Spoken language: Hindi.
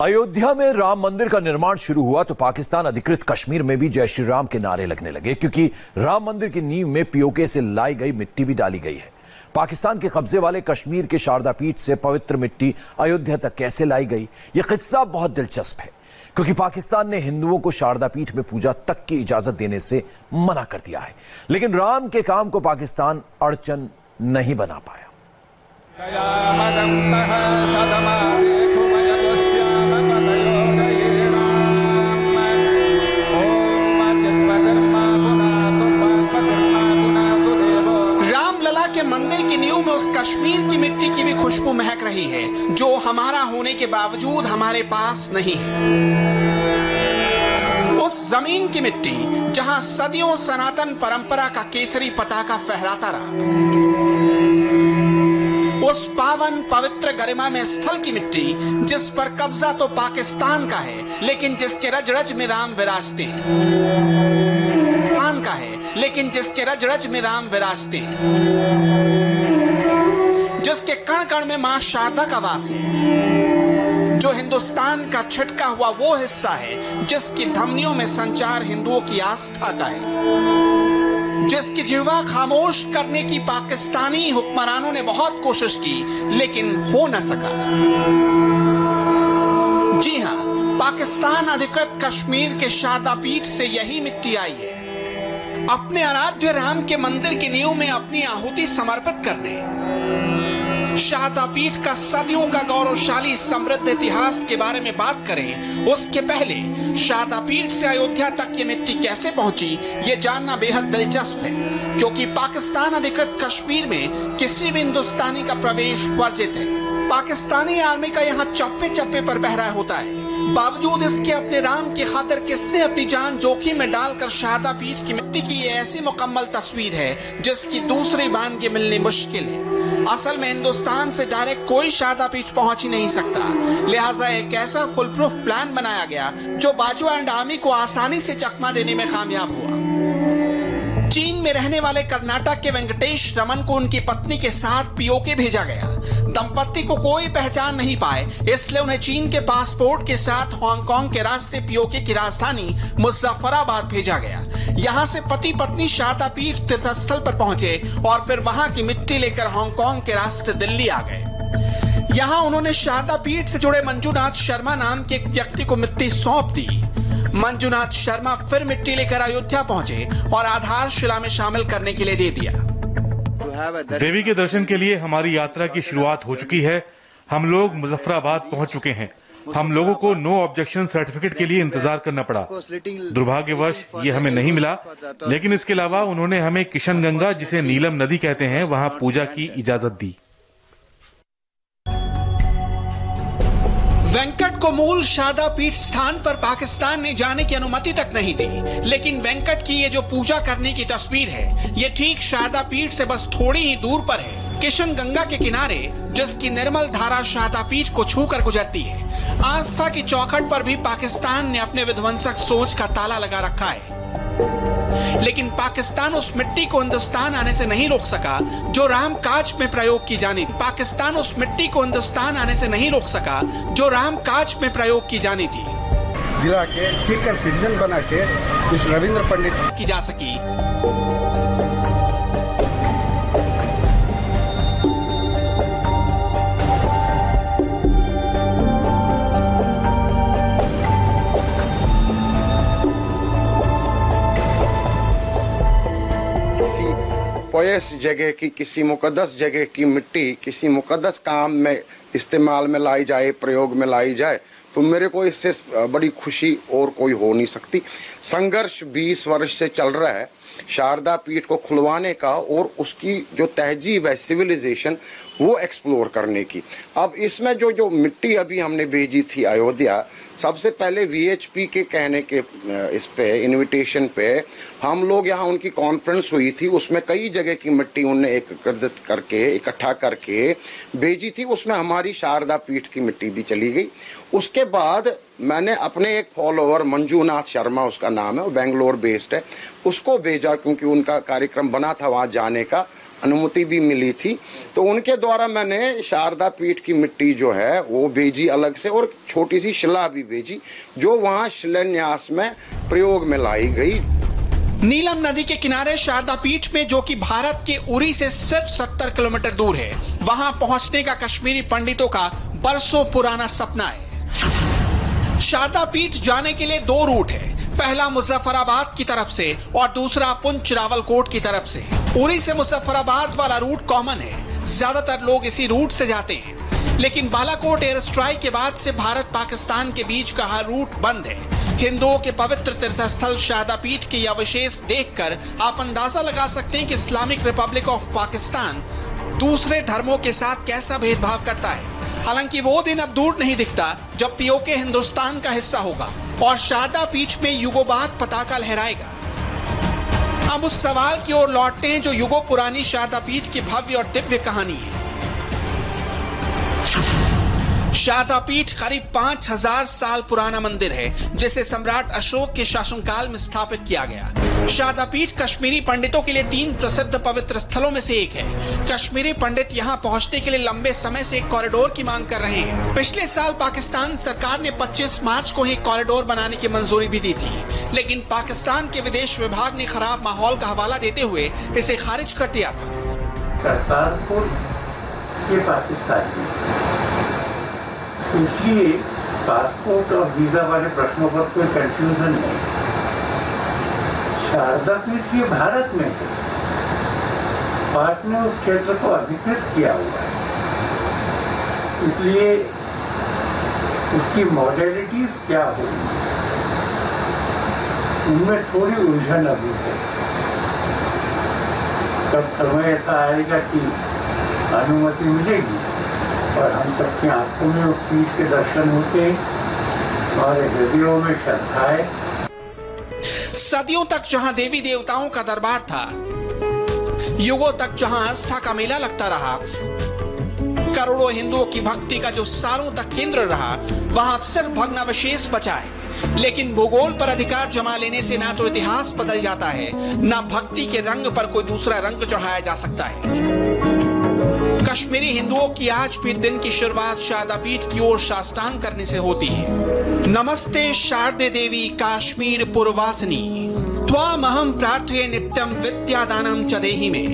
अयोध्या में राम मंदिर का निर्माण शुरू हुआ तो पाकिस्तान अधिकृत कश्मीर में भी जय श्री राम के नारे लगने लगे, क्योंकि राम मंदिर की नींव में पीओके से लाई गई मिट्टी भी डाली गई है। पाकिस्तान के कब्जे वाले कश्मीर के शारदा पीठ से पवित्र मिट्टी अयोध्या तक कैसे लाई गई, यह किस्सा बहुत दिलचस्प है, क्योंकि पाकिस्तान ने हिंदुओं को शारदा पीठ में पूजा तक की इजाजत देने से मना कर दिया है, लेकिन राम के काम को पाकिस्तान अड़चन नहीं बना पाया। रामलला के मंदिर की नींव में उस कश्मीर की मिट्टी की भी खुशबू महक रही है, जो हमारा होने के बावजूद हमारे पास नहीं है। उस जमीन की मिट्टी जहां सदियों सनातन परंपरा का केसरी पताका फहराता रहा, उस पावन पवित्र गरिमा में स्थल की मिट्टी जिस पर कब्जा तो पाकिस्तान का है, लेकिन जिसके रज रज में राम विराजते का है, लेकिन जिसके रज रज में राम विराजते, जिसके कण कण में मां शारदा का वास है, जो हिंदुस्तान का छिटका हुआ वो हिस्सा है जिसकी धमनियों में संचार हिंदुओं की आस्था का है, जिसकी जिह्वा खामोश करने की पाकिस्तानी हुक्मरानों ने बहुत कोशिश की, लेकिन हो न सका। जी हां, पाकिस्तान अधिकृत कश्मीर के शारदा पीठ से यही मिट्टी आई है, अपने आराध्य राम के मंदिर की नींव में अपनी आहुति समर्पित करने। शारदा पीठ का सदियों का गौरवशाली समृद्ध इतिहास के बारे में बात करें, उसके पहले शारदा पीठ से अयोध्या तक ये मिट्टी कैसे पहुंची, ये जानना बेहद दिलचस्प है, क्योंकि पाकिस्तान अधिकृत कश्मीर में किसी भी हिंदुस्तानी का प्रवेश वर्जित है। पाकिस्तानी आर्मी का यहाँ चप्पे चप्पे पर पहरा होता है, बावजूद इसके अपने राम की खातिर किसने अपनी जान जोखिम में डालकर शारदा पीठ की मिट्टी की ये ऐसी मुकम्मल तस्वीर है जिसकी दूसरी बानगी मिलनी मुश्किल है। असल में हिंदुस्तान से डायरेक्ट कोई शारदा पीठ पहुंच ही नहीं सकता, लिहाजा एक ऐसा फुल प्रूफ प्लान बनाया गया जो बाजवा एंड आर्मी को आसानी से चकमा देने में कामयाब हुआ। चीन में रहने वाले कर्नाटक के वेंकटेश रमन को उनकी पत्नी के साथ पीओके भेजा गया। दंपत्ति को कोई पहचान नहीं पाए, इसलिए उन्हें चीन के पासपोर्ट के साथ हांगकांग के रास्ते पीओके की राजधानी मुजफ्फराबाद भेजा गया। यहां से पति पत्नी शारदा पीठ तीर्थस्थल पर पहुंचे और फिर वहां की मिट्टी लेकर हांगकांग के रास्ते दिल्ली आ गए। यहां उन्होंने शारदा पीठ से जुड़े मंजूनाथ शर्मा नाम के एक व्यक्ति को मिट्टी सौंप दी। मंजूनाथ शर्मा फिर मिट्टी लेकर अयोध्या पहुंचे और आधारशिला में शामिल करने के लिए दे दिया। देवी के दर्शन के लिए हमारी यात्रा की शुरुआत हो चुकी है। हम लोग मुजफ्फराबाद पहुंच चुके हैं। हम लोगों को नो ऑब्जेक्शन सर्टिफिकेट के लिए इंतजार करना पड़ा। दुर्भाग्यवश ये हमें नहीं मिला, लेकिन इसके अलावा उन्होंने हमें किशन गंगा, जिसे नीलम नदी कहते हैं, वहां पूजा की इजाजत दी। वेंकट को मूल शारदा पीठ स्थान पर पाकिस्तान ने जाने की अनुमति तक नहीं दी, लेकिन वेंकट की ये जो पूजा करने की तस्वीर है, ये ठीक शारदा पीठ से बस थोड़ी ही दूर पर है, किशन गंगा के किनारे, जिसकी निर्मल धारा शारदा पीठ को छूकर गुजरती है। आस्था की चौखट पर भी पाकिस्तान ने अपने विध्वंसक सोच का ताला लगा रखा है, लेकिन पाकिस्तान उस मिट्टी को हिंदुस्तान आने से नहीं रोक सका जो राम काज में प्रयोग की जानी थी। पाकिस्तान उस मिट्टी को हिंदुस्तान आने से नहीं रोक सका जो राम काज में प्रयोग की जानी थी, गिरा के सीकर सिटीजन बना के इस रविंद्र पंडित की जा सकी। पॉयस जगह की, किसी मुकद्दस जगह की मिट्टी किसी मुकद्दस काम में इस्तेमाल में लाई जाए, प्रयोग में लाई जाए, तो मेरे को इससे बड़ी खुशी और कोई हो नहीं सकती। संघर्ष 20 वर्ष से चल रहा है शारदा पीठ को खुलवाने का और उसकी जो तहजीब है, सिविलाइजेशन, वो एक्सप्लोर करने की। अब इसमें जो मिट्टी अभी हमने भेजी थी अयोध्या, सबसे पहले वीएचपी के कहने के इस पे इनविटेशन पे हम लोग यहाँ, उनकी कॉन्फ्रेंस हुई थी, उसमें कई जगह की मिट्टी उनने इकट्ठा करके भेजी थी। उसमें हमारी शारदा पीठ की मिट्टी भी चली गई। उसके बाद मैंने अपने एक फॉलोअर मंजूनाथ शर्मा, उसका नाम है, वो बेंगलोर बेस्ड है, उसको भेजा, क्योंकि उनका कार्यक्रम बना था वहाँ जाने का। अनुमति भी मिली थी। तो उनके द्वारा मैंने शारदा पीठ की मिट्टी जो है वो भेजी अलग से, और छोटी सी शिला भी भेजी जो वहाँ शिलान्यास में प्रयोग में लाई गई। नीलम नदी के किनारे शारदा पीठ में, जो कि भारत के उरी से सिर्फ 70 किलोमीटर दूर है, वहां पहुंचने का कश्मीरी पंडितों का बरसों पुराना सपना है। शारदा पीठ जाने के लिए 2 रूट है, पहला मुजफ्फराबाद की तरफ से और दूसरा पुंछ रावलकोट की तरफ से। उरी से मुजफ्फराबाद वाला रूट कॉमन है, ज्यादातर लोग इसी रूट से जाते हैं, लेकिन बालाकोट एयर स्ट्राइक के बाद से भारत पाकिस्तान के बीच का हर रूट बंद है। हिंदुओं के पवित्र तीर्थस्थल शारदा पीठ के अवशेष देखकर आप अंदाजा लगा सकते हैं कि इस्लामिक रिपब्लिक ऑफ पाकिस्तान दूसरे धर्मों के साथ कैसा भेदभाव करता है। हालांकि वो दिन अब दूर नहीं दिखता जब पीओके हिंदुस्तान का हिस्सा होगा और शारदा पीठ में युगों बाद पताका लहराएगा। अब उस सवाल की ओर लौटते हैं जो युगों पुरानी शारदा पीठ की भव्य और दिव्य कहानी है। शारदा पीठ करीब 5000 साल पुराना मंदिर है, जिसे सम्राट अशोक के शासनकाल में स्थापित किया गया। शारदा पीठ कश्मीरी पंडितों के लिए 3 प्रसिद्ध पवित्र स्थलों में से एक है। कश्मीरी पंडित यहां पहुंचने के लिए लंबे समय से एक कॉरिडोर की मांग कर रहे हैं। पिछले साल पाकिस्तान सरकार ने 25 मार्च को ही कॉरिडोर बनाने की मंजूरी भी दी थी, लेकिन पाकिस्तान के विदेश विभाग ने खराब माहौल का हवाला देते हुए इसे खारिज कर दिया था। करतारपुर ये पाकिस्तान इसलिए पासपोर्ट और वीजा वाले प्रश्नों पर कोई कंफ्यूजन नहीं। शारदा पीठ ये भारत में है, पाक ने उस क्षेत्र को अधिकृत किया हुआ है, इसलिए उसकी मॉडलिटीज क्या होगी उनमें थोड़ी उलझन अभी है। कब समय ऐसा आएगा कि अनुमति मिलेगी और हम सबकी आंखों में उस पीठ के दर्शन होते हैं, हमारे हृदयों में श्रद्धा है। सदियों तक जहां देवी देवताओं का दरबार था, युगों तक जहां आस्था का मेला लगता रहा, करोड़ों हिंदुओं की भक्ति का जो सालों तक केंद्र रहा, वहां अब सिर्फ भग्नावशेष बचा है। लेकिन भूगोल पर अधिकार जमा लेने से ना तो इतिहास बदल जाता है, ना भक्ति के रंग पर कोई दूसरा रंग चढ़ाया जा सकता है। कश्मीरी हिंदुओं की आज भी दिन की शुरुआत शारदा पीठ की ओर साष्टांग करने से होती है। नमस्ते शारदे देवी काश्मीर पुरवासिनी त्वामहं प्रार्थये नित्यं विद्यादानं च देहि मे।